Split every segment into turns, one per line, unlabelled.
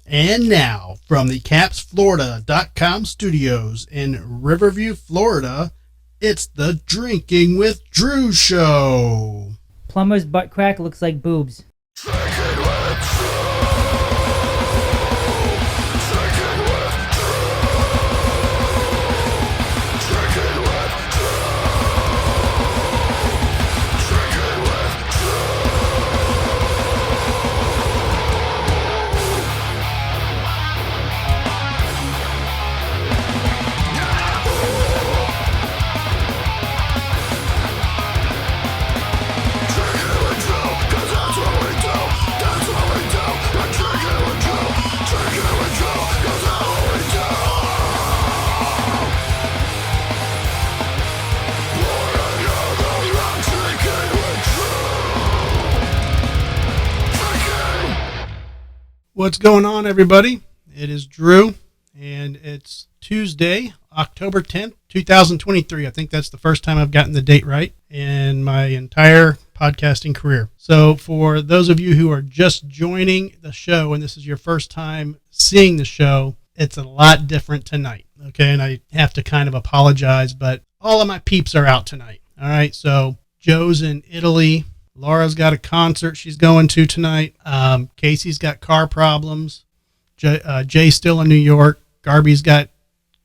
And now, from the CapsFlorida.com studios in Riverview, Florida, it's the Drinking with Drew show.
Plumber's butt crack looks like boobs.
What's going on, everybody? It is Drew, and it's Tuesday, October 10th, 2023. I think that's the first time I've gotten the date right in my entire podcasting career. So for those of you who are just joining the show, and this is your first time seeing the show, it's a lot different tonight, okay? And I have to kind of apologize, but all of my peeps are out tonight, all right? So Joe's in Italy. Laura's got a concert she's going to tonight. Casey's got car problems. Jay's still in New York. Garby's got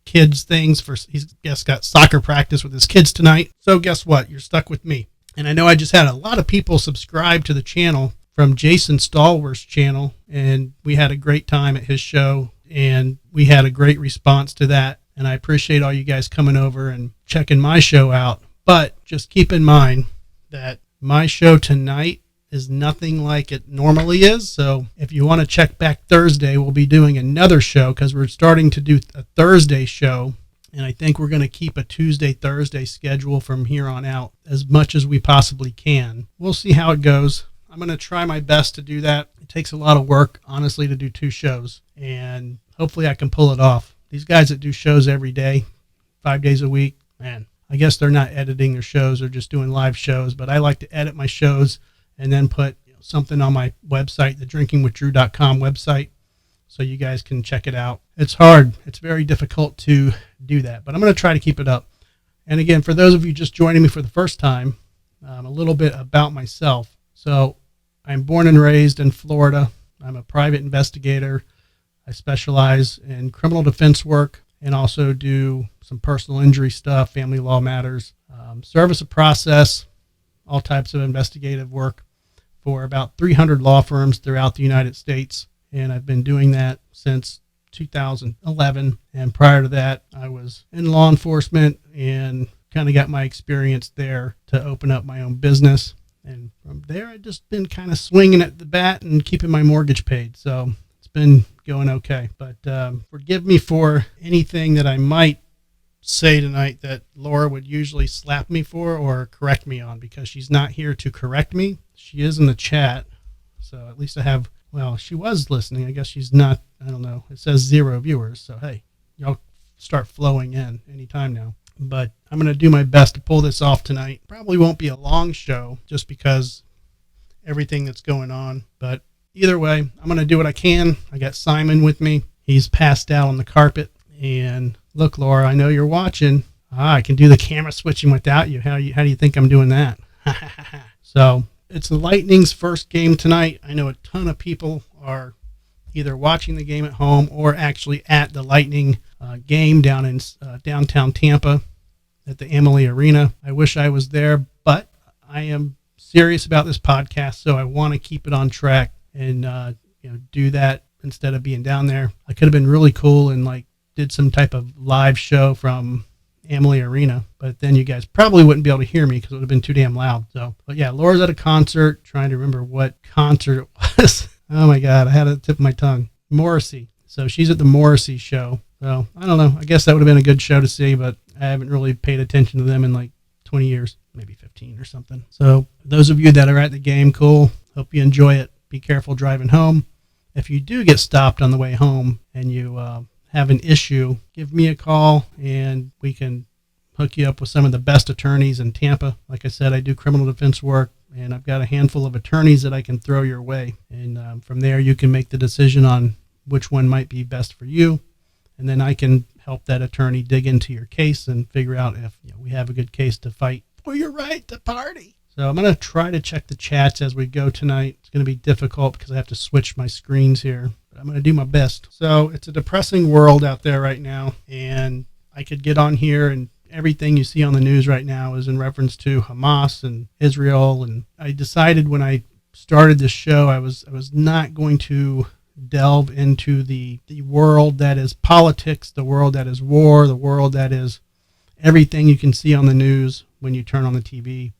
kids things he's got soccer practice with his kids tonight. So guess what? You're stuck with me. And I know I just had a lot of people subscribe to the channel from Jason Stallworth's channel, and we had a great time at his show, and we had a great response to that. And I appreciate all you guys coming over and checking my show out. But just keep in mind that my show tonight is nothing like it normally is. So if you want to check back Thursday, we'll be doing another show because we're starting to do a Thursday show. And I think we're going to keep a Tuesday-Thursday schedule from here on out as much as we possibly can. We'll see how it goes. I'm going to try my best to do that. It takes a lot of work, honestly, to do two shows. And hopefully I can pull it off. These guys that do shows every day, 5 days a week, man, I guess they're not editing their shows, they're just doing live shows, but I like to edit my shows and then put something on my website, the drinkingwithdrew.com website, so you guys can check it out. It's hard. It's very difficult to do that, but I'm going to try to keep it up. And again, for those of you just joining me for the first time, a little bit about myself. So I'm born and raised in Florida. I'm a private investigator. I specialize in criminal defense work and also do some personal injury stuff, family law matters, service of process, all types of investigative work for about 300 law firms throughout the United States. And I've been doing that since 2011. And prior to that, I was in law enforcement and kind of got my experience there to open up my own business. And from there, I've just been kind of swinging at the bat and keeping my mortgage paid. So it's been going okay. But forgive me for anything that I might say tonight that Laura would usually slap me for or correct me on, because she's not here to correct me. She is in the chat. So at least I have, well, she was listening. I guess she's not, I don't know. It says 0 viewers. So, hey, y'all start flowing in anytime now. But I'm going to do my best to pull this off tonight. Probably won't be a long show just because everything that's going on. But either way, I'm going to do what I can. I got Simon with me. He's passed out on the carpet. And look, Laura, I know you're watching. I can do the camera switching without you. How do you think I'm doing that? So it's the Lightning's first game tonight. I know a ton of people are either watching the game at home or actually at the Lightning game down in downtown Tampa at the Amalie Arena. I wish I was there, but I am serious about this podcast, so I want to keep it on track and do that instead of being down there. I could have been really cool and did some type of live show from Amalie Arena, but then you guys probably wouldn't be able to hear me because it would have been too damn loud. So, but yeah, Laura's at a concert, trying to remember what concert it was. Oh my God, I had it at the tip of my tongue. Morrissey. So she's at the Morrissey show. So I don't know. I guess that would have been a good show to see, but I haven't really paid attention to them in 20 years, maybe 15 or something. So those of you that are at the game, cool. Hope you enjoy it. Be careful driving home. If you do get stopped on the way home and you have an issue, give me a call and we can hook you up with some of the best attorneys in Tampa. Like I said, I do criminal defense work, and I've got a handful of attorneys that I can throw your way. And from there, you can make the decision on which one might be best for you. And then I can help that attorney dig into your case and figure out if we have a good case to fight for your right to party. So I'm going to try to check the chats as we go tonight. It's going to be difficult because I have to switch my screens here. But I'm going to do my best. So it's a depressing world out there right now. And I could get on here and everything you see on the news right now is in reference to Hamas and Israel. And I decided when I started this show, I was not going to delve into the world that is politics, the world that is war, the world that is everything you can see on the news when you turn on the TV,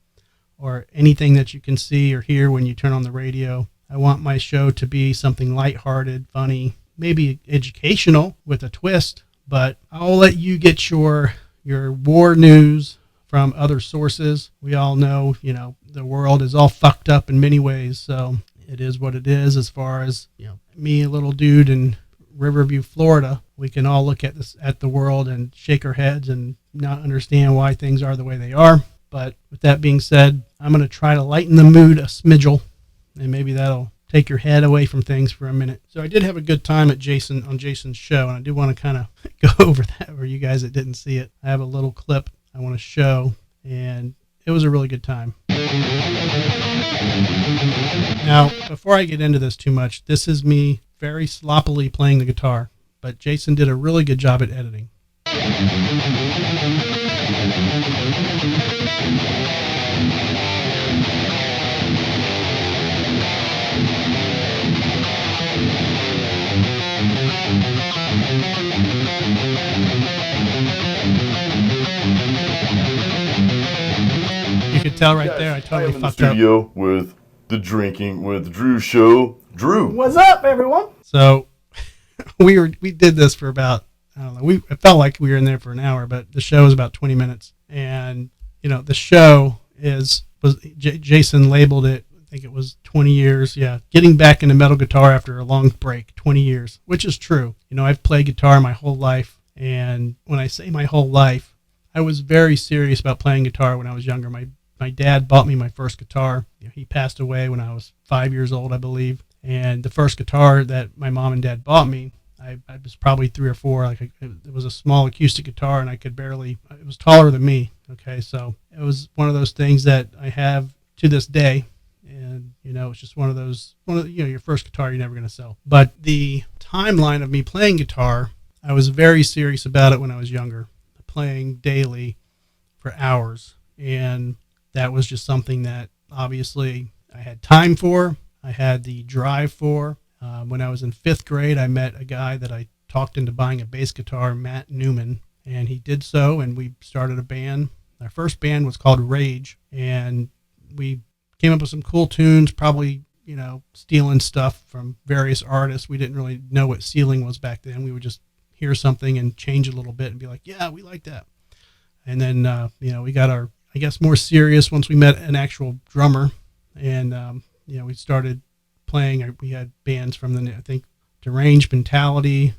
or anything that you can see or hear when you turn on the radio. I want my show to be something lighthearted, funny, maybe educational with a twist, but I'll let you get your war news from other sources. We all know, the world is all fucked up in many ways, so it is what it is. As far as, me, a little dude in Riverview, Florida, we can all look at the world and shake our heads and not understand why things are the way they are. But with that being said, I'm going to try to lighten the mood a smidgel, and maybe that'll take your head away from things for a minute. So I did have a good time on Jason's show, and I do want to kind of go over that for you guys that didn't see it. I have a little clip I want to show, and it was a really good time. Now, before I get into this too much, this is me very sloppily playing the guitar, but Jason did a really good job at editing. You could tell right there, I totally fucked up.
I am in the studio with the Drinking with Drew show. Drew,
what's up, everyone? So we did this for about, I don't know, it felt like we were in there for an hour, but the show is about 20 minutes. And, the show Jason labeled it, I think it was 20 years. Yeah. Getting back into metal guitar after a long break, 20 years, which is true. I've played guitar my whole life. And when I say my whole life, I was very serious about playing guitar when I was younger. My dad bought me my first guitar. He passed away when I was 5 years old, I believe. And the first guitar that my mom and dad bought me, I was probably 3 or 4. It was a small acoustic guitar, and it was taller than me. Okay, so it was one of those things that I have to this day. And, it's just one of your first guitar you're never going to sell. But the timeline of me playing guitar, I was very serious about it when I was younger, playing daily for hours. And that was just something that obviously I had time for. I had the drive for. When I was in 5th grade, I met a guy that I talked into buying a bass guitar, Matt Newman, and he did so, and we started a band. Our first band was called Rage, and we came up with some cool tunes, probably, stealing stuff from various artists. We didn't really know what sealing was back then. We would just hear something and change it a little bit and be like, yeah, we like that. And then, we got our, I guess, more serious once we met an actual drummer, and, we started playing. We had bands from I think, Deranged Mentality,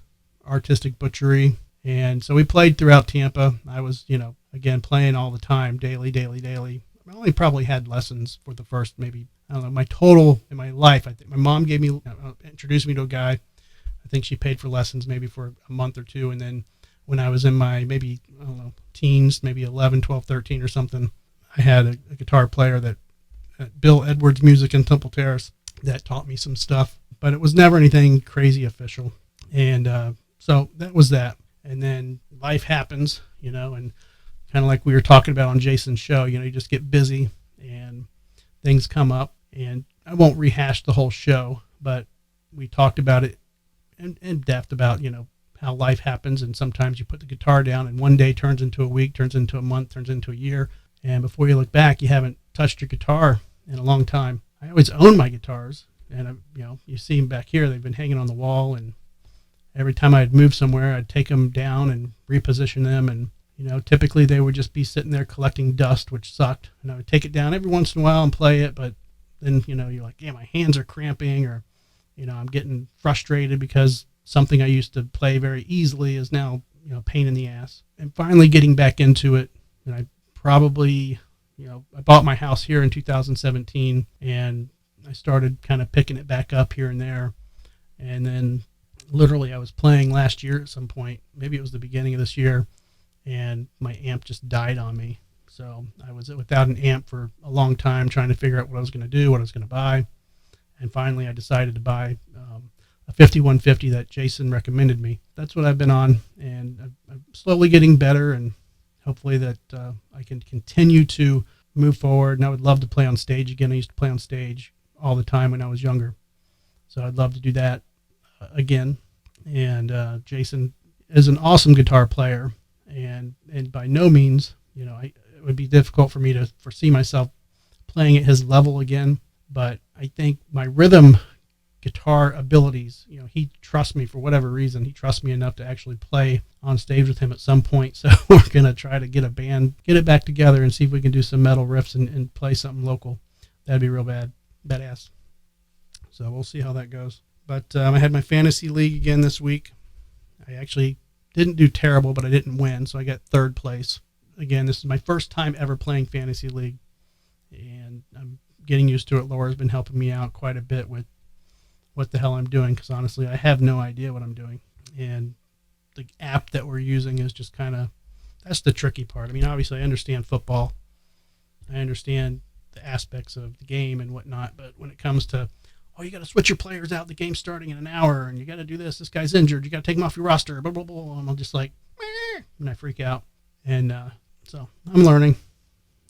Artistic Butchery. And so we played throughout Tampa. I was, again, playing all the time, daily. I only probably had lessons for the first, maybe, I don't know, my total in my life. I think my mom introduced me to a guy. I think she paid for lessons maybe for a month or two. And then when I was in my, maybe, I don't know, teens, maybe 11, 12, 13 or something, I had a guitar player that Bill Edwards Music in Temple Terrace that taught me some stuff, but it was never anything crazy official. And so that was that. And then life happens, and kind of like we were talking about on Jason's show, you just get busy and things come up. And I won't rehash the whole show, but we talked about it in depth about, how life happens. And sometimes you put the guitar down and one day turns into a week, turns into a month, turns into a year. And before you look back, you haven't touched your guitar in a long time. I always own my guitars, and you see them back here. They've been hanging on the wall, and every time I'd move somewhere, I'd take them down and reposition them, and typically they would just be sitting there collecting dust, which sucked. And I would take it down every once in a while and play it, but then you're like, yeah, my hands are cramping, or I'm getting frustrated because something I used to play very easily is now pain in the ass. And finally getting back into it, and I probably. I bought my house here in 2017, and I started kind of picking it back up here and there. And then literally I was playing last year at some point, maybe it was the beginning of this year, and my amp just died on me. So I was without an amp for a long time trying to figure out what I was going to do, what I was going to buy. And finally I decided to buy a 5150 that Jason recommended me. That's what I've been on, and I'm slowly getting better, and hopefully that I can continue to move forward. And I would love to play on stage again. I used to play on stage all the time when I was younger. So I'd love to do that again. And Jason is an awesome guitar player, and by no means, it would be difficult for me to foresee myself playing at his level again. But I think my rhythm guitar abilities, he trusts me for whatever reason. He trusts me enough to actually play on stage with him at some point. So we're going to try to get a band, get it back together and see if we can do some metal riffs and play something local. That'd be real badass. So we'll see how that goes. But I had my fantasy league again this week. I actually didn't do terrible, but I didn't win. So I got third place. Again, this is my first time ever playing fantasy league, and I'm getting used to it. Laura's been helping me out quite a bit with what the hell I'm doing, because honestly, I have no idea what I'm doing. And the app that we're using is just that's the tricky part. I mean, obviously, I understand football. I understand the aspects of the game and whatnot, but when it comes to, you got to switch your players out, the game's starting in an hour, and you got to do this guy's injured, you got to take him off your roster, blah, blah, blah, and I'm just like, meh, and I freak out. And so I'm learning.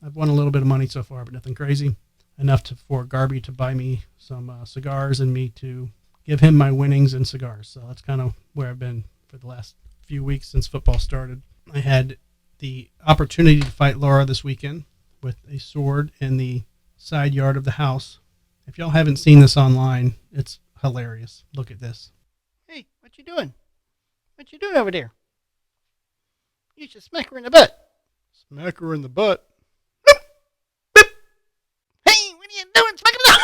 I've won a little bit of money so far, but nothing crazy. Enough for Garby to buy me some cigars and me to give him my winnings in cigars. So that's kind of where I've been for the last few weeks since football started. I had the opportunity to fight Laura this weekend with a sword in the side yard of the house. If y'all haven't seen this online, it's hilarious. Look at this.
Hey, what you doing? What you doing over there? You should smack her in the butt.
Smack her in the butt.
Hey, what are you doing? Smack her in the butt.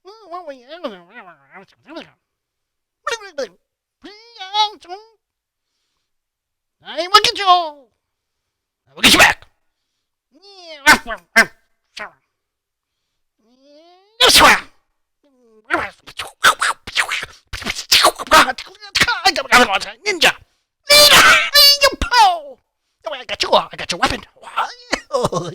What were you doing? I will get you. I will get you back. Ninja! Pow! I got your weapon. Oh,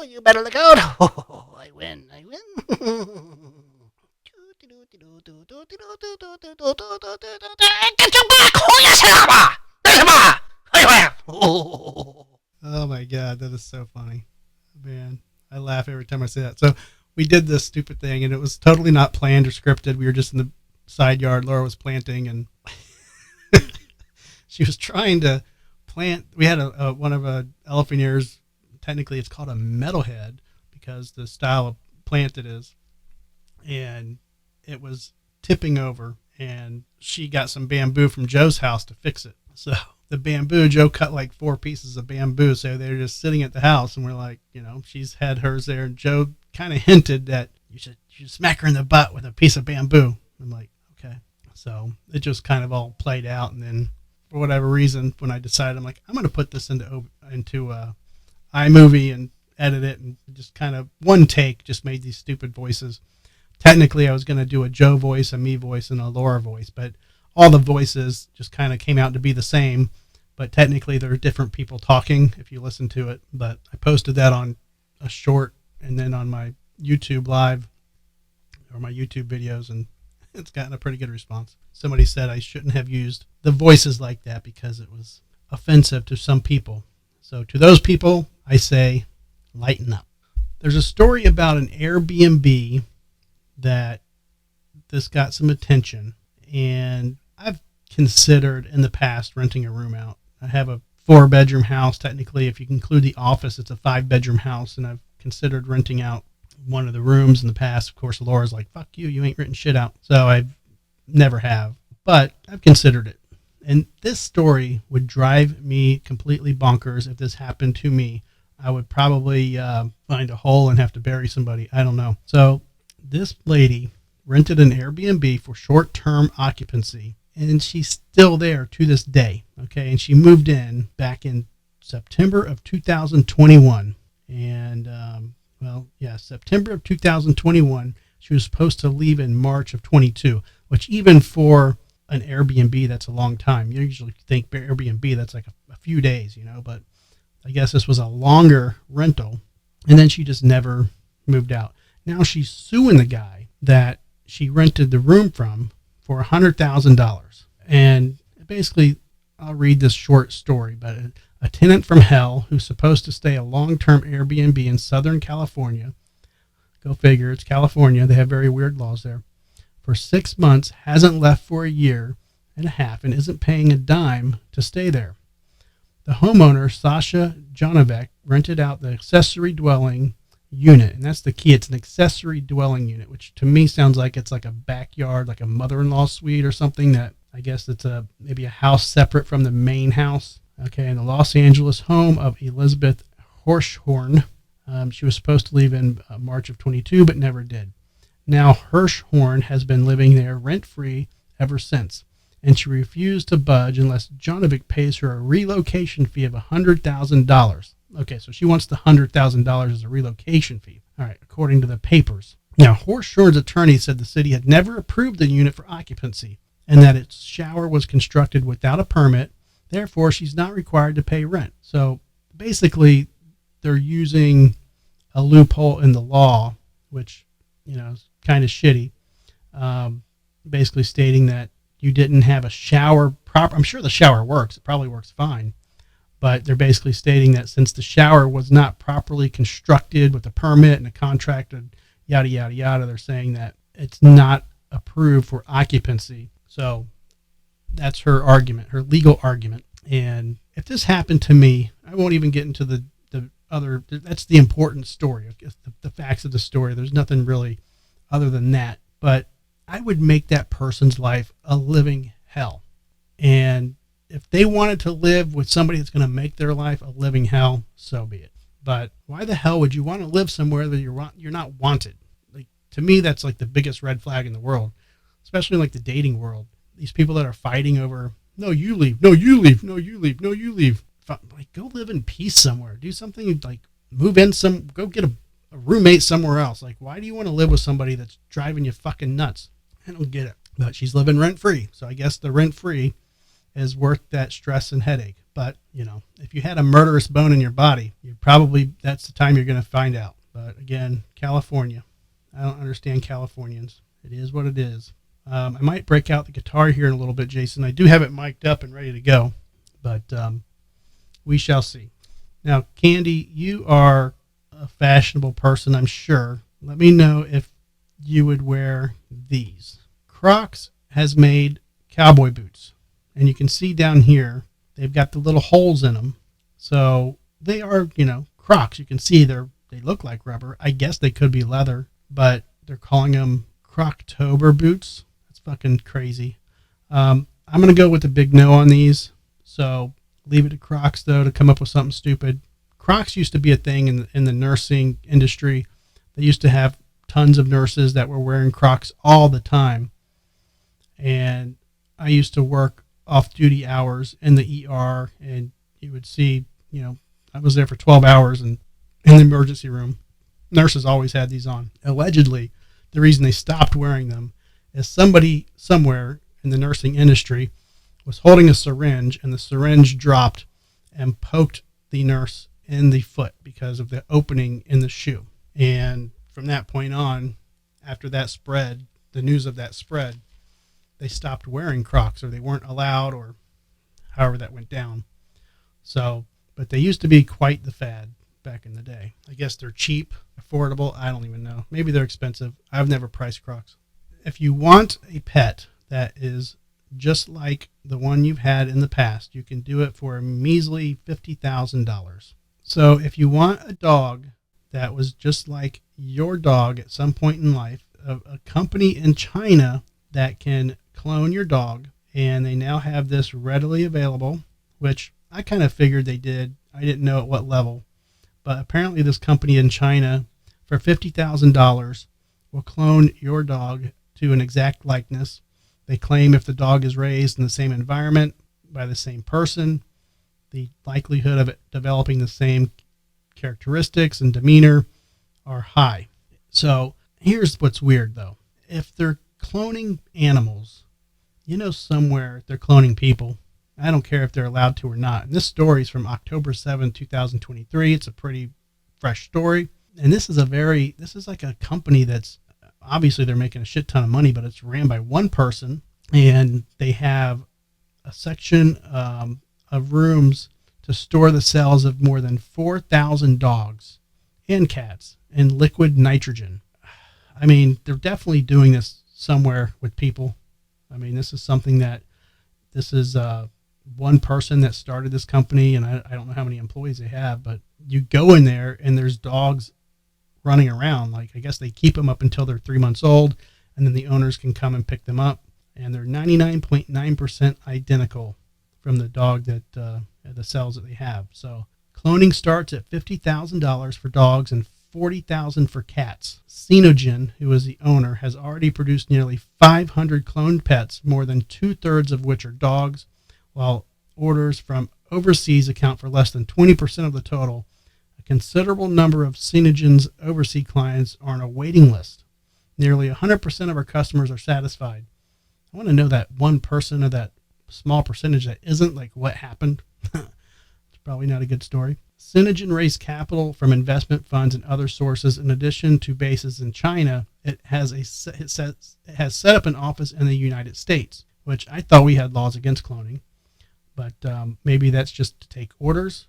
you better look out. Oh, I win. Get your back!
Oh my God, that is so funny. Man, I laugh every time I say that. So we did this stupid thing, and it was totally not planned or scripted. We were just in the side yard. Laura was planting, and she was trying to plant. We had one of a elephant ears. Technically, it's called a metalhead because the style of plant it is. And it was tipping over, and she got some bamboo from Joe's house to fix it. So the bamboo, Joe cut like 4 pieces of bamboo, so they were just sitting at the house, and we're like, she's had hers there, and Joe kind of hinted that you should smack her in the butt with a piece of bamboo. I'm like, okay. So it just kind of all played out, and then for whatever reason, when I decided, I'm like, I'm going to put this into iMovie and edit it, and just kind of one take just made these stupid voices. Technically, I was going to do a Joe voice, a me voice, and a Laura voice, but all the voices just kind of came out to be the same, but technically there are different people talking if you listen to it. But I posted that on a short and then on my YouTube live or my YouTube videos, and it's gotten a pretty good response. Somebody said I shouldn't have used the voices like that because it was offensive to some people. So to those people, I say, lighten up. There's a story about an Airbnb that this got some attention, and I've considered in the past renting a room out. I have a 4-bedroom house. Technically, if you include the office, it's a 5-bedroom house, and I've considered renting out one of the rooms in the past. Of course, Laura's like, fuck you ain't renting shit out. So I never have, but I've considered it. And this story would drive me completely bonkers if this happened to me. I would probably find a hole and have to bury somebody. I don't know. So this lady rented an Airbnb for short-term occupancy, and she's still there to this day. Okay, and she moved in back in September of 2021, And, September of 2021, she was supposed to leave in March of 22, which even for an Airbnb, that's a long time. You usually think Airbnb, that's like a few days, but I guess this was a longer rental. And then she just never moved out. Now she's suing the guy that she rented the room from for $100,000. And basically, I'll read this short story, but a tenant from hell who's supposed to stay a long-term Airbnb in Southern California, go figure, it's California, they have very weird laws there, for 6 months, hasn't left for a year and a half and isn't paying a dime to stay there. The homeowner, Sasha Jonovec, rented out the accessory dwelling unit, and that's the key. It's an accessory dwelling unit, which to me sounds like it's like a backyard, like a mother-in-law suite or something. That I guess it's maybe a house separate from the main house. Okay, in the Los Angeles home of Elizabeth Hirschhorn. She was supposed to leave in March of 22, but never did. Now Hirschhorn has been living there rent-free ever since, and she refused to budge unless Jonovic pays her a relocation fee of $100,000. Okay, so she wants the $100,000 as a relocation fee. All right, according to the papers. Now, Hirschhorn's attorney said the city had never approved the unit for occupancy and that its shower was constructed without a permit. Therefore, she's not required to pay rent. So basically, they're using a loophole in the law, which, is kind of shitty. Basically stating that you didn't have a shower proper. I'm sure the shower works. It probably works fine. But they're basically stating that since the shower was not properly constructed with a permit and a contract and yada, yada, yada, they're saying that it's not approved for occupancy. So that's her argument, her legal argument. And if this happened to me, I won't even get into the other, that's the important story, I guess, the facts of the story. There's nothing really other than that. But I would make that person's life a living hell. And if they wanted to live with somebody that's going to make their life a living hell, so be it. But why the hell would you want to live somewhere that you're not wanted? Like, to me, that's like the biggest red flag in the world, especially like the dating world. These people that are fighting over, no, you leave, no, you leave, no, you leave, no, you leave. Like, go live in peace somewhere. Do something like move in go get a roommate somewhere else. Like, why do you want to live with somebody that's driving you fucking nuts? I don't get it. But she's living rent free, so I guess the rent free is worth that stress and headache. But, if you had a murderous bone in your body, that's the time you're going to find out. But again, California, I don't understand Californians. It is what it is. I might break out the guitar here in a little bit, Jason. I do have it mic'd up and ready to go, but we shall see. Now, Candy, you are a fashionable person, I'm sure. Let me know if you would wear these. Crocs has made cowboy boots. And you can see down here, they've got the little holes in them. So they are, Crocs. You can see they look like rubber. I guess they could be leather, but they're calling them Croctober boots. That's fucking crazy. I'm going to go with the big no on these. So leave it to Crocs, though, to come up with something stupid. Crocs used to be a thing in the nursing industry. They used to have tons of nurses that were wearing Crocs all the time. And I used to work off-duty hours in the ER, and you would see, I was there for 12 hours and in the emergency room. Nurses always had these on. Allegedly, the reason they stopped wearing them is somebody somewhere in the nursing industry was holding a syringe, and the syringe dropped and poked the nurse in the foot because of the opening in the shoe. And from that point on, after that spread, the news of that spread, they stopped wearing Crocs, or they weren't allowed, or however that went down. So, but they used to be quite the fad back in the day. I guess they're cheap, affordable. I don't even know. Maybe they're expensive. I've never priced Crocs. If you want a pet that is just like the one you've had in the past, you can do it for a measly $50,000. So if you want a dog that was just like your dog at some point in life, a company in China that can clone your dog, and they now have this readily available, which I kind of figured they did. I didn't know at what level, but apparently this company in China for $50,000 will clone your dog to an exact likeness. They claim if the dog is raised in the same environment by the same person, the likelihood of it developing the same characteristics and demeanor are high. So here's what's weird, though. If they're cloning animals, somewhere they're cloning people. I don't care if they're allowed to or not. And this story is from October 7, 2023. It's a pretty fresh story. And this is like a company that's obviously they're making a shit ton of money, but it's ran by one person, and they have a section of rooms to store the cells of more than 4,000 dogs and cats in liquid nitrogen. I mean, they're definitely doing this somewhere with people. I mean, this is one person that started this company, and I don't know how many employees they have, but you go in there and there's dogs running around. Like, I guess they keep them up until they're 3 months old, and then the owners can come and pick them up. And they're 99.9% identical from the dog that the cells that they have. So cloning starts at $50,000 for dogs and $40,000 for cats. Xenogen, who is the owner, has already produced nearly 500 cloned pets, more than 2/3 of which are dogs, while orders from overseas account for less than 20% of the total. A considerable number of Xenogen's overseas clients are on a waiting list. Nearly 100% of our customers are satisfied. I want to know that 1% of that small percentage that isn't, like, what happened. It's probably not a good story. Xenogen raised capital from investment funds and other sources. In addition to bases in China, it has set up an office in the United States, which I thought we had laws against cloning, but maybe that's just to take orders.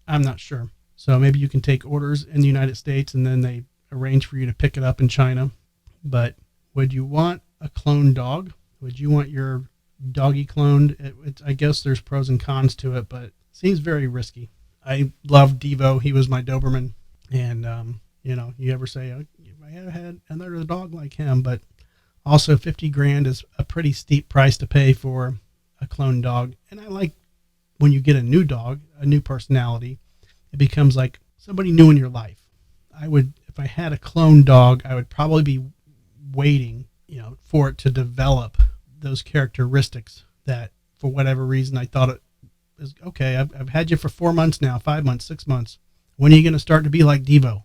I'm not sure. So maybe you can take orders in the United States and then they arrange for you to pick it up in China. But would you want a cloned dog? Would you want your doggy cloned? I guess there's pros and cons to it, but it seems very risky. I love Devo. He was my Doberman. And, you ever say, oh, I had another dog like him, but also $50,000 is a pretty steep price to pay for a cloned dog. And I like when you get a new dog, a new personality, it becomes like somebody new in your life. If I had a cloned dog, I would probably be waiting, for it to develop those characteristics that for whatever reason I thought it is okay. I've had you for 4 months now, 5 months, 6 months. When are you going to start to be like Devo?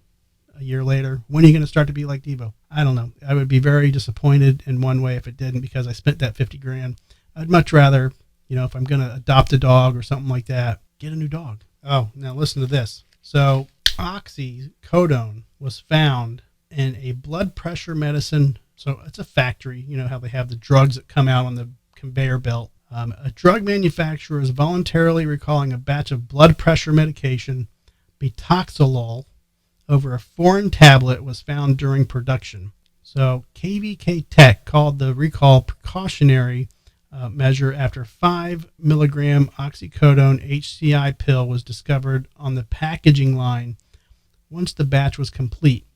A year later, when are you going to start to be like Devo? I don't know. I would be very disappointed in one way if it didn't, because I spent that $50,000. I'd much rather, if I'm going to adopt a dog or something like that, get a new dog. Oh, now listen to this. So oxycodone was found in a blood pressure medicine. So it's a factory, how they have the drugs that come out on the conveyor belt. A drug manufacturer is voluntarily recalling a batch of blood pressure medication, betoxolol, over a foreign tablet was found during production. So KVK Tech called the recall precautionary measure after 5 milligram oxycodone HCI pill was discovered on the packaging line once the batch was complete.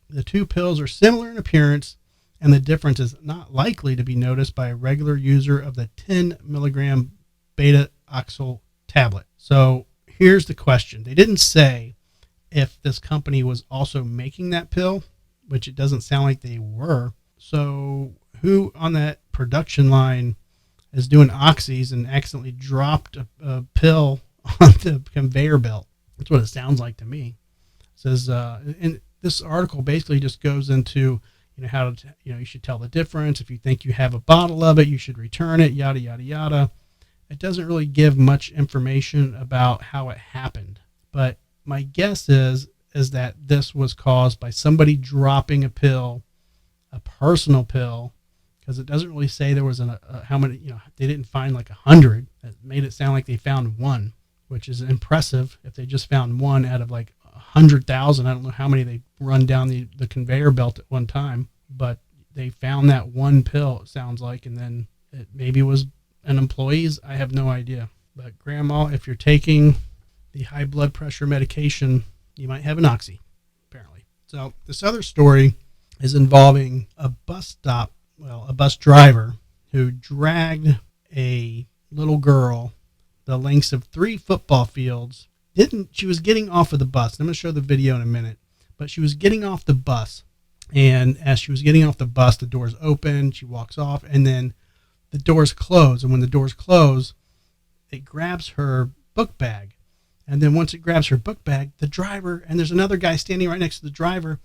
The two pills are similar in appearance, and the difference is not likely to be noticed by a regular user of the 10 milligram beta-oxyl tablet. So here's the question. They didn't say if this company was also making that pill, which it doesn't sound like they were. So who on that production line is doing oxys and accidentally dropped a pill on the conveyor belt? That's what it sounds like to me. It says, and this article basically just goes into, how to, you should tell the difference. If you think you have a bottle of it, you should return it, yada, yada, yada. It doesn't really give much information about how it happened. But my guess is that this was caused by somebody dropping a pill, a personal pill, because it doesn't really say there was how many, they didn't find like 100. It made it sound like they found one, which is impressive. If they just found one out of like 100,000, I don't know how many they run down the conveyor belt at one time, but they found that one pill, it sounds like, and then it maybe was an employee's. I have no idea. But Grandma, if you're taking the high blood pressure medication, you might have an oxy, apparently. So this other story is involving a bus driver who dragged a little girl the lengths of 3 football fields. She was getting off of the bus. I'm going to show the video in a minute, but she was getting off the bus, and as she was getting off the bus, the doors open, she walks off, and then the doors close, and when the doors close, it grabs her book bag, And then once it grabs her book bag, the driver, and there's another guy standing right next to the driver,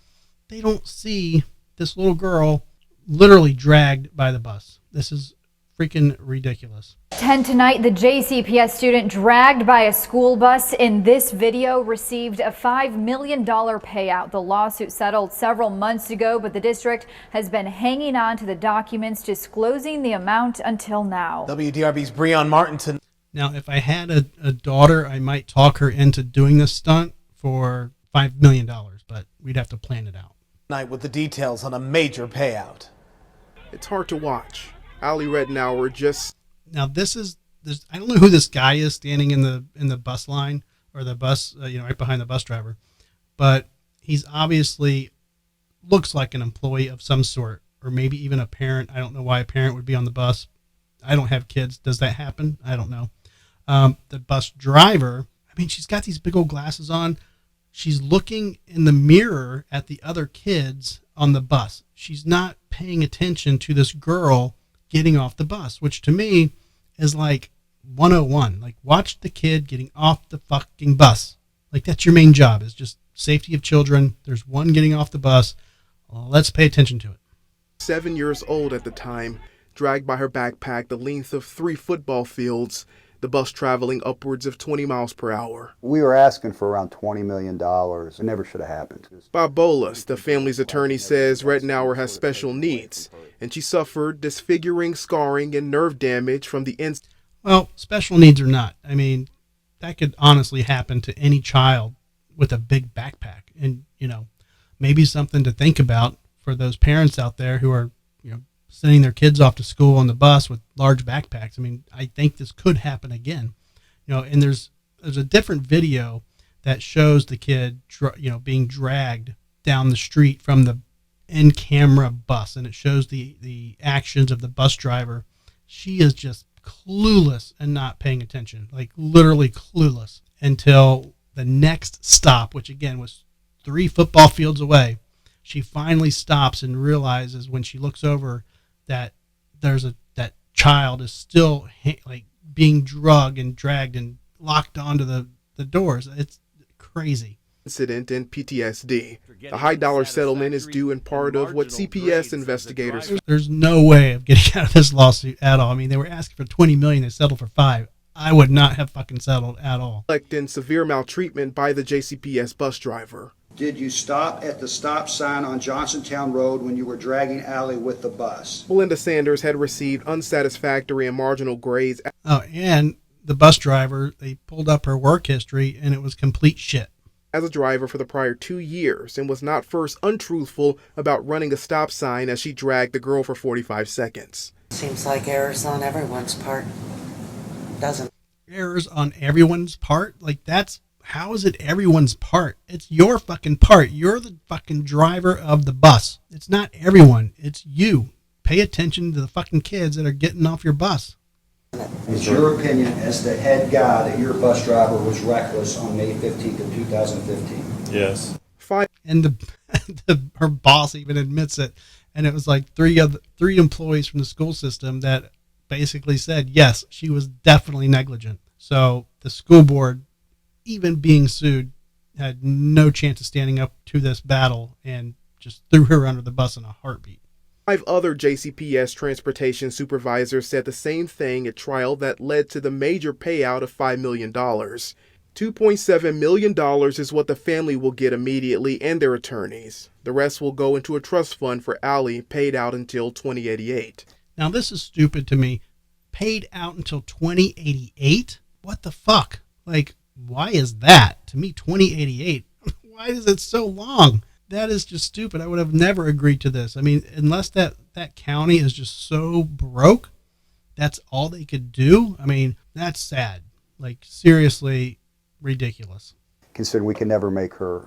they don't see this little girl literally dragged by the bus. This is freaking ridiculous.
10 tonight, the JCPS student dragged by a school bus in this video received a $5 million payout. The lawsuit settled several months ago, but the district has been hanging on to the documents, disclosing the amount until now.
WDRB's Breon Martin.
Now, if I had a daughter, I might talk her into doing this stunt for $5 million, but we'd have to plan it out.
Tonight with the details on a major payout.
It's hard to watch. Ali Rednauer just...
Now, this I don't know who this guy is standing in the bus line or the bus, right behind the bus driver, but he's obviously looks like an employee of some sort, or maybe even a parent. I don't know why a parent would be on the bus. I don't have kids. Does that happen? I don't know. The bus driver, I mean, she's got these big old glasses on. She's looking in the mirror at the other kids on the bus. She's not paying attention to this girl getting off the bus, which to me is like 101. Like, watch the kid getting off the fucking bus. Like, that's your main job, is just safety of children. There's one getting off the bus. Let's pay attention to it.
7 years old at the time, dragged by her backpack the length of 3 football fields, the bus traveling upwards of 20 miles per hour.
We were asking for around $20 million. It never should have happened.
Bob Bolas, the family's attorney, says Rednauer has special needs, and she suffered disfiguring, scarring, and nerve damage from the incident.
Well, special needs or not, I mean, that could honestly happen to any child with a big backpack. And, maybe something to think about for those parents out there who are, sending their kids off to school on the bus with large backpacks. I mean, I think this could happen again. And there's a different video that shows the kid, being dragged down the street from the in-camera bus, and it shows the actions of the bus driver. She is just clueless and not paying attention, like literally clueless, until the next stop, which again was 3 football fields away. She finally stops and realizes when she looks over that that child is still like being drugged and dragged and locked onto the doors. It's crazy.
Incident and PTSD. The high dollar settlement is due in part of what CPS investigators.
There's no way of getting out of this lawsuit at all. I mean, they were asking for $20 million. They settled for $5 million. I would not have fucking settled at all.
In severe maltreatment by the JCPS bus driver.
Did you stop at the stop sign on Johnsontown Road when you were dragging Ali with the bus?
Melinda Sanders had received unsatisfactory and marginal grades.
Oh, and the bus driver, they pulled up her work history, and it was complete shit.
As a driver for the prior 2 years, and was not first untruthful about running a stop sign as she dragged the girl for 45 seconds.
Seems like errors on everyone's part. Doesn't.
Errors on everyone's part? Like, how is it everyone's part? It's your fucking part. You're the fucking driver of the bus. It's not everyone. It's you. Pay attention to the fucking kids that are getting off your bus.
It's your opinion as the head guy that your bus driver was reckless on May 15th of 2015?
Yes.
And her boss even admits it. And it was like three employees from the school system that basically said, yes, she was definitely negligent. So the school board, even being sued, had no chance of standing up to this battle and just threw her under the bus in a heartbeat.
5 other JCPS transportation supervisors said the same thing at trial that led to the major payout of $5 million. $2.7 million is what the family will get immediately and their attorneys. The rest will go into a trust fund for Ali, paid out until 2088.
Now, this is stupid to me. Paid out until 2088? What the fuck? Like, why is that? To me, 2088. Why is it so long? That is just stupid. I would have never agreed to this. I mean, unless that county is just so broke, that's all they could do. I mean, that's sad. Like, seriously ridiculous.
Considering we can never make her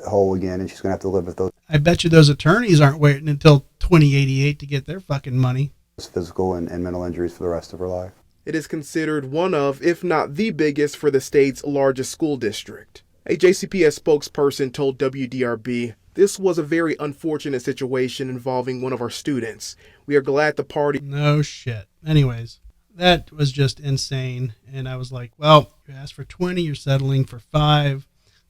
whole again, and she's going to have to live with those.
I bet you those attorneys aren't waiting until 2088 to get their fucking money.
Physical and mental injuries for the rest of her life.
It is considered one of, if not the biggest, for the state's largest school district. A JCPS spokesperson told WDRB, "This was a very unfortunate situation involving one of our students. We are glad the party..."
No shit. Anyways, that was just insane. And I was like, well, you asked for 20, you're settling for 5.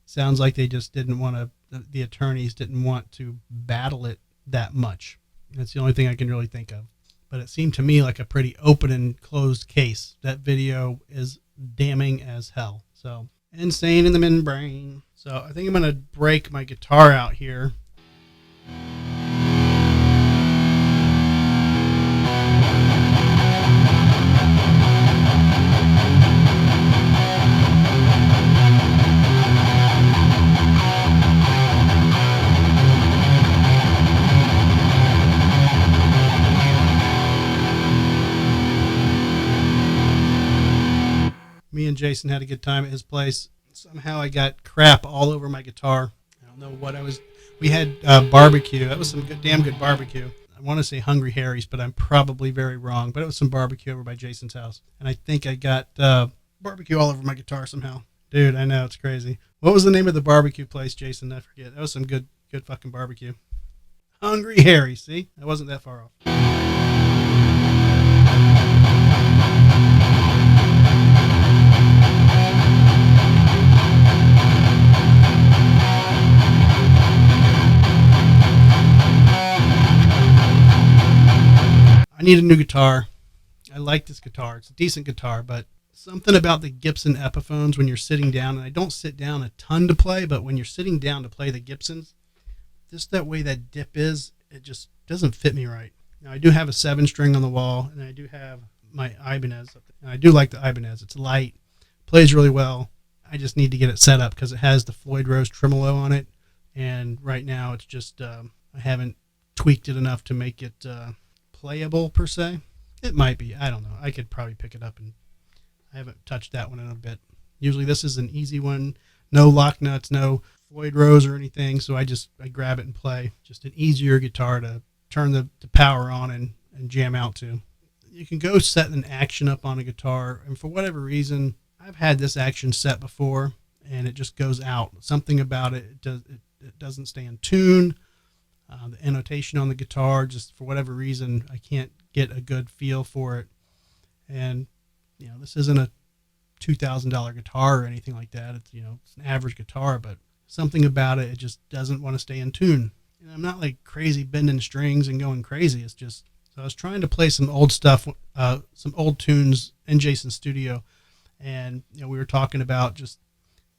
Sounds like they just didn't want to, the attorneys didn't want to battle it that much. That's the only thing I can really think of. But it seemed to me like a pretty open and closed case. That video is damning as hell. So, insane in the membrane. So I think I'm going to break my guitar out here. Me and Jason had a good time at his place. Somehow I got crap all over my guitar. I don't know what I was. We had barbecue. That was some damn good barbecue. I want to say Hungry Harry's, but I'm probably very wrong. But it was some barbecue over by Jason's house. And I think I got barbecue all over my guitar somehow. Dude, I know, it's crazy. What was the name of the barbecue place, Jason? I forget. That was some good fucking barbecue. Hungry Harry, see? I wasn't that far off. I need a new guitar. I like this guitar. It's a decent guitar, but something about the Gibson Epiphones when you're sitting down, and I don't sit down a ton to play, but when you're sitting down to play the Gibsons, just that way that dip is, it just doesn't fit me right. Now, I do have a 7-string on the wall, and I do have my Ibanez. And I do like the Ibanez. It's light, plays really well. I just need to get it set up because it has the Floyd Rose tremolo on it, and right now it's just, I haven't tweaked it enough to make it playable per se. It might be. I don't know. I could probably pick it up, and I haven't touched that one in a bit. Usually this is an easy one. No lock nuts, no Floyd Rose or anything, so I grab it and play. Just an easier guitar to turn the power on and jam out to. You can go set an action up on a guitar, and for whatever reason, I've had this action set before, and it just goes out. Something about it, it doesn't stay in tune. The annotation on the guitar, just for whatever reason, I can't get a good feel for it. And, this isn't a $2,000 guitar or anything like that. It's, it's an average guitar, but something about it just doesn't want to stay in tune. And I'm not like crazy bending strings and going crazy. It's just, so I was trying to play some old stuff, some old tunes in Jason's studio. And, we were talking about just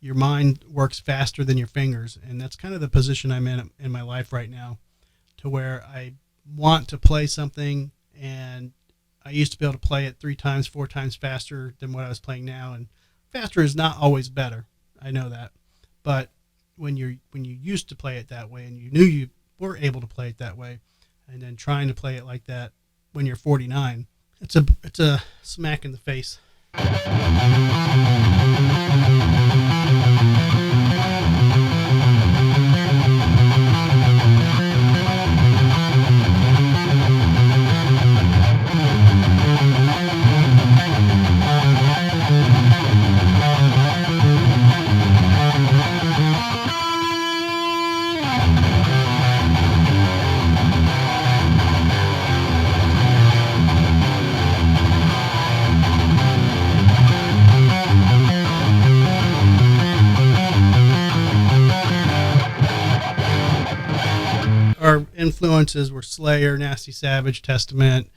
your mind works faster than your fingers. And that's kind of the position I'm in my life right now, to where I want to play something, and I used to be able to play it 3 times, 4 times faster than what I was playing now. And faster is not always better. I know that. But when you used to play it that way, and you knew you were able to play it that way, and then trying to play it like that when you're 49, it's a smack in the face. Our influences were Slayer, Nasty Savage, Testament,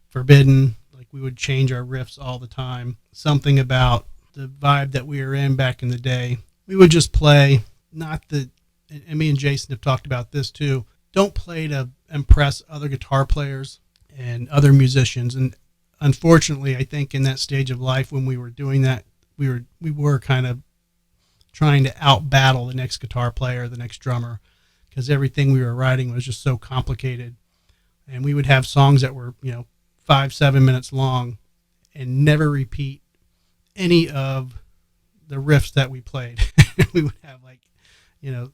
Forbidden. Like, we would change our riffs all the time. Something about the vibe that we were in back in the day. We would just play, and me and Jason have talked about this too, don't play to impress other guitar players and other musicians. And unfortunately, I think in that stage of life when we were doing that, we were kind of trying to out-battle the next guitar player, the next drummer, because everything we were writing was just so complicated. And we would have songs that were, 5-7 minutes long and never repeat any of the riffs that we played. We would have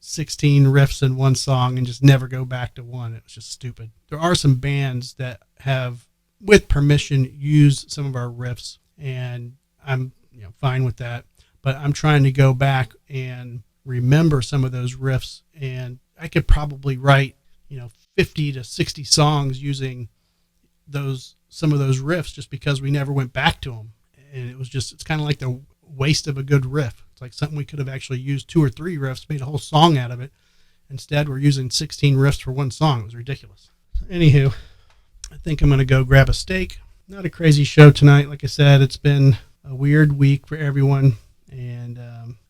16 riffs in one song and just never go back to one. It was just stupid. There are some bands that have, with permission, used some of our riffs, and I'm fine with that. But I'm trying to go back and remember some of those riffs, and I could probably write 50 to 60 songs using those some of those riffs just because we never went back to them. And it's kind of like the waste of a good riff. It's like something we could have actually used 2 or 3 riffs, made a whole song out of it. Instead, we're using 16 riffs for one song. It was ridiculous. Anywho, I think I'm going to go grab a steak. Not a crazy show tonight. Like I said, it's been a weird week for everyone. And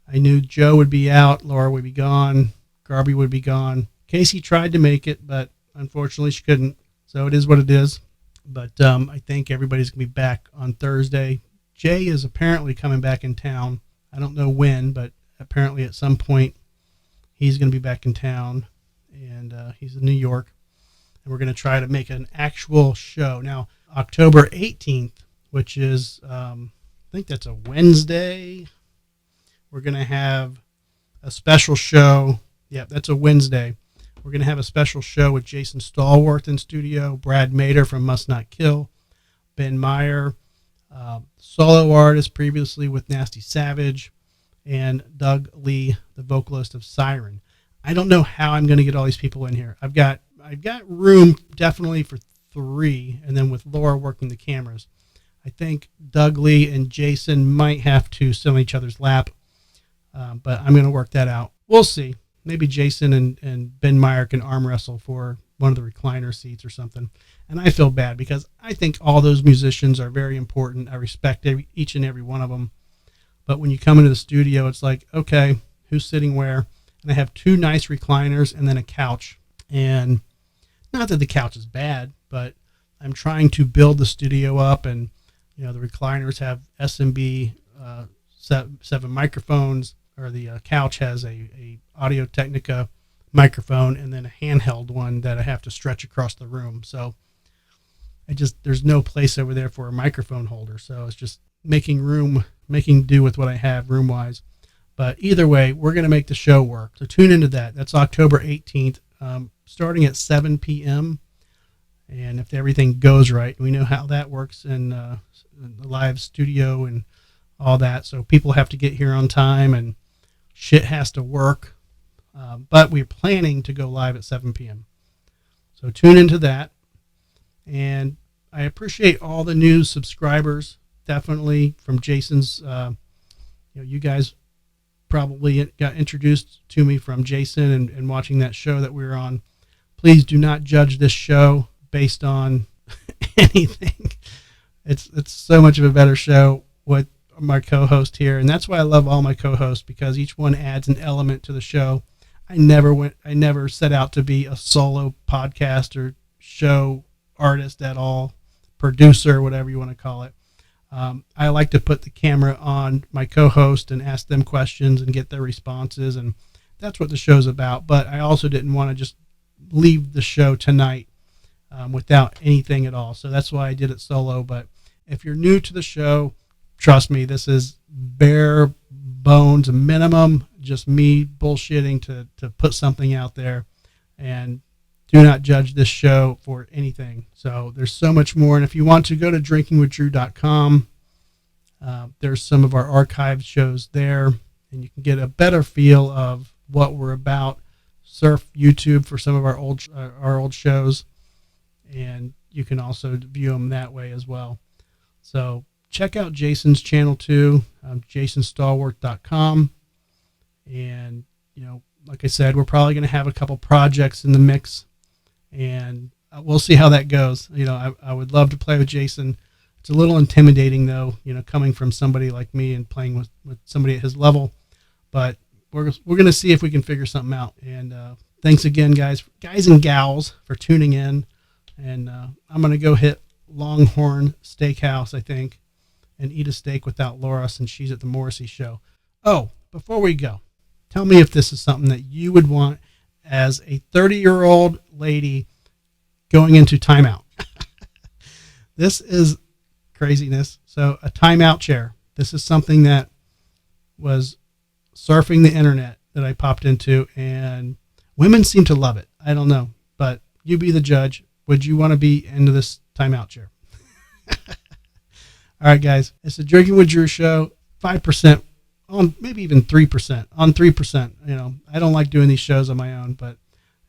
I knew Joe would be out, Laura would be gone, Garby would be gone. Casey tried to make it, but unfortunately she couldn't. So it is what it is. But I think everybody's going to be back on Thursday. Jay is apparently coming back in town. I don't know when, but apparently at some point he's going to be back in town. And he's in New York. And we're going to try to make an actual show. Now, October 18th, which is, I think that's a Wednesday. We're going to have a special show. Yeah, that's a Wednesday. We're going to have a special show with Jason Stallworth in studio, Brad Mader from Must Not Kill, Ben Meyer, solo artist previously with Nasty Savage, and Doug Lee, the vocalist of Siren. I don't know how I'm going to get all these people in here. I've got room definitely for 3, and then with Laura working the cameras. I think Doug Lee and Jason might have to sit on each other's lap, but I'm going to work that out. We'll see. Maybe Jason and Ben Meyer can arm wrestle for one of the recliner seats or something. And I feel bad because I think all those musicians are very important. I respect each and every one of them. But when you come into the studio, it's like, okay, who's sitting where? And I have 2 nice recliners and then a couch. And not that the couch is bad, but I'm trying to build the studio up. And, the recliners have SMB 7 microphones, or the couch has a Audio-Technica microphone and then a handheld one that I have to stretch across the room. So there's no place over there for a microphone holder. So it's just making do with what I have room-wise. But either way, we're going to make the show work. So tune into that. That's October 18th, starting at 7 p.m. And if everything goes right, we know how that works in the live studio and all that. So people have to get here on time and shit has to work. But we're planning to go live at 7 p.m. So tune into that. And I appreciate all the new subscribers, definitely from Jason's. You guys probably got introduced to me from Jason and watching that show that we were on. Please do not judge this show based on anything. It's so much of a better show with my co-host here, and that's why I love all my co-hosts, because each one adds an element to the show. I never set out to be a solo podcaster, show artist at all, producer, whatever you want to call it. I like to put the camera on my co-host and ask them questions and get their responses, and that's what the show's about. But I also didn't want to just leave the show tonight without anything at all. So that's why I did it solo. But if you're new to the show, trust me, this is bare bones minimum, just me bullshitting to put something out there. And do not judge this show for anything. So there's so much more. And if you want to go to drinkingwithdrew.com, there's some of our archived shows there, and you can get a better feel of what we're about. Surf YouTube for some of our old shows, and you can also view them that way as well. So check out Jason's channel too, jasonstalworth.com. And, like I said, we're probably going to have a couple projects in the mix, and we'll see how that goes. I would love to play with Jason. It's a little intimidating, though, coming from somebody like me and playing with somebody at his level. But we're going to see if we can figure something out. And thanks again, guys and gals, for tuning in. And I'm going to go hit Longhorn Steakhouse, I think, and eat a steak without Laura since she's at the Morrissey show. Oh, before we go, tell me if this is something that you would want as a 30-year-old lady going into timeout. This is craziness. So a timeout chair. This is something that was surfing the internet that I popped into, and women seem to love it. I don't know, but you be the judge. Would you want to be into this timeout chair? All right, guys. It's the Drinking with Drew show. 5% on, maybe even 3% on 3%. I don't like doing these shows on my own, but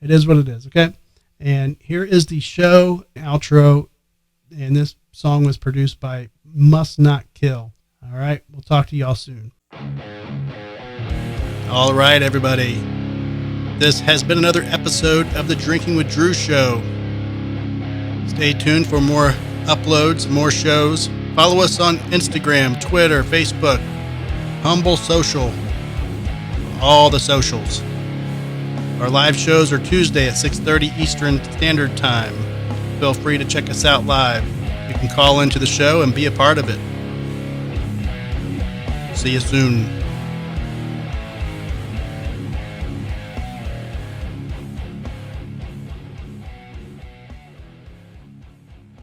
it is what it is. Okay. And here is the show outro. And this song was produced by Must Not Kill. All right, we'll talk to y'all soon. All right, everybody. This has been another episode of the Drinking with Drew show. Stay tuned for more uploads, more shows. Follow us on Instagram, Twitter, Facebook, Humble Social, all the socials. Our live shows are Tuesday at 6:30 Eastern Standard Time. Feel free to check us out live. You can call into the show and be a part of it. See you soon.